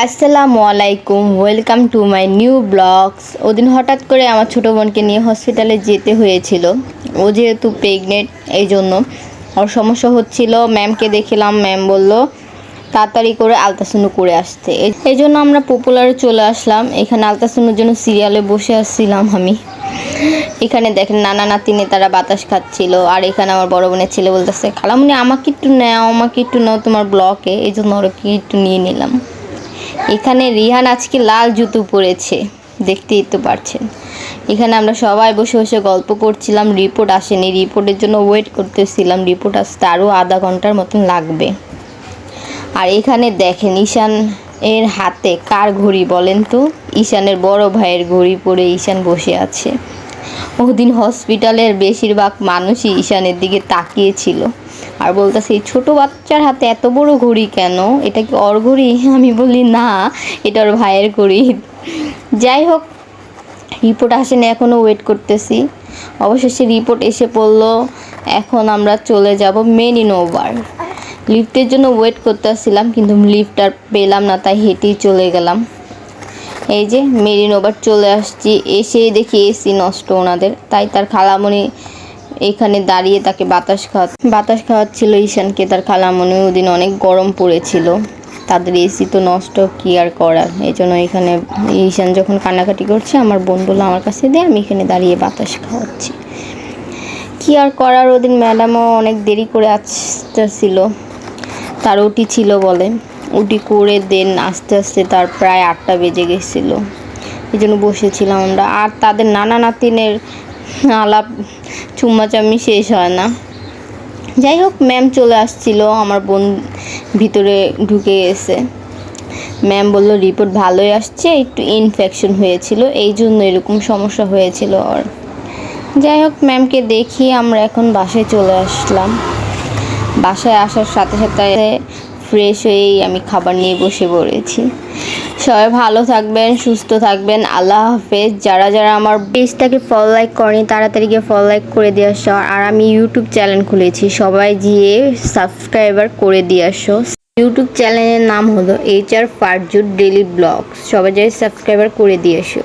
আসসালামু আলাইকুম, welcome to my new blogs. ওদিন হঠাৎ করে আমার ছোটো বোনকে নিয়ে হসপিটালে যেতে হয়েছিল। ও যেহেতু প্রেগনেন্ট, এই জন্য ওর সমস্যা হচ্ছিল। ম্যামকে দেখিলাম, ম্যাম বলল তাড়াতাড়ি করে আলট্রাসাউন্ড করে আসতে। এই জন্য আমরা পপুলারে চলে আসলাম। এখানে আলট্রাসাউন্ডের জন্য সিরিয়ালে বসে আসছিলাম আমি। এখানে দেখেন নানা নাতিনে তারা বাতাস খাচ্ছিল। আর এখানে আমার বড় বোনের ছেলে বলতেছে, খালামুনি আমাকে একটু নাও তোমার ব্লকে। এই জন্য ওরা কি একটু নিয়ে নিলাম। এখানে রিহান আজকে লাল জুতো পরেছে, দেখতেই তো পারছেন। এখানে আমরা সবাই বসে বসে গল্প করছিলাম। রিপোর্ট আসেনি, রিপোর্টের জন্য ওয়েট করতেছিলাম। রিপোর্ট আসতে আরও আধা ঘন্টার মতন লাগবে। আর এখানে দেখেন ঈশান এর হাতে কার ঘড়ি বলেন তো? ঈশানের বড় ভাইয়ের ঘড়ি পরে ঈশান বসে আছে। ওদিন হসপিটালের বেশিরভাগ মানুষই ঈশানের দিকে তাকিয়েছিল আর বলতেছে, এই ছোটো বাচ্চার হাতে এত বড় ঘড়ি কেন? এটা কি ওর ঘড়ি? আমি বলি না, এটা ওর ভাইয়ের ঘড়ি। যাই হোক, রিপোর্ট আসেনি, এখনও ওয়েট করতেছি। অবশেষে রিপোর্ট এসে পড়লো। এখন আমরা চলে যাব মেরিন ওভার। লিফটের জন্য ওয়েট করতেছিলাম, কিন্তু লিফট আর পেলাম না, তাই হেঁটেই চলে গেলাম। এই যে মেরিন ওভার চলে আসছি। এসেই দেখি এসি নষ্ট ওনাদের, তাই তার খালামণি এখানে দাঁড়িয়ে তাকে বাতাস খাওয়াচ্ছিল ঈশানকে। তার খালামণি ওদিন অনেক গরম পড়েছিল, তাদের এসি তো নষ্ট, কী আর করার। এই জন্য এখানে ঈশান যখন কান্নাকাটি করছে, আমার বোন বললো আমার কাছে দিয়ে, আমি এখানে দাঁড়িয়ে বাতাস খাওয়াচ্ছি। কী আর করার, ওদিন ম্যাডামও অনেক দেরি করে আসতেছিল, তার ওটি ছিল বলে। ওটি করে দেন আস্তে আস্তে তার প্রায় 8টা বেজে গেছিলো। এই জন্য বসেছিলাম আমরা। আর তাদের নানা নাতিনের আলাপ চুম্মাচাম্মি শেষ হয় না। যাই হোক, ম্যাম চলে আসছিল, আমার বোন ভিতরে ঢুকে গেছে। ম্যাম বলল রিপোর্ট ভালোই আসছে, একটু ইনফেকশন হয়েছিল, এই জন্য এরকম সমস্যা হয়েছিল ওর। যাই হোক, ম্যামকে দেখিয়ে আমরা এখন বাসায় চলে আসলাম। বাসায় আসার সাথে সাথে ফ্রেশ হয়েই আমি খাবার নিয়ে বসে পড়েছি। সবাই ভালো থাকবেন, সুস্থ থাকবেন, আল্লাহ হাফেজ। যারা যারা আমার পেজটাকে ফলো লাইক করেনি, তাড়াতাড়ি গিয়ে ফলো লাইক করে দিয়ে আসো। আর আমি ইউটিউব চ্যানেল খুলেছি, সবাই গিয়ে সাবস্ক্রাইবার করে দিয়ে আসো। ইউটিউব চ্যানেলের নাম হলো HR ফারজুদ ডেইলি ব্লগস। সবাই যাই সাবস্ক্রাইবার করে দিয়ে এসো।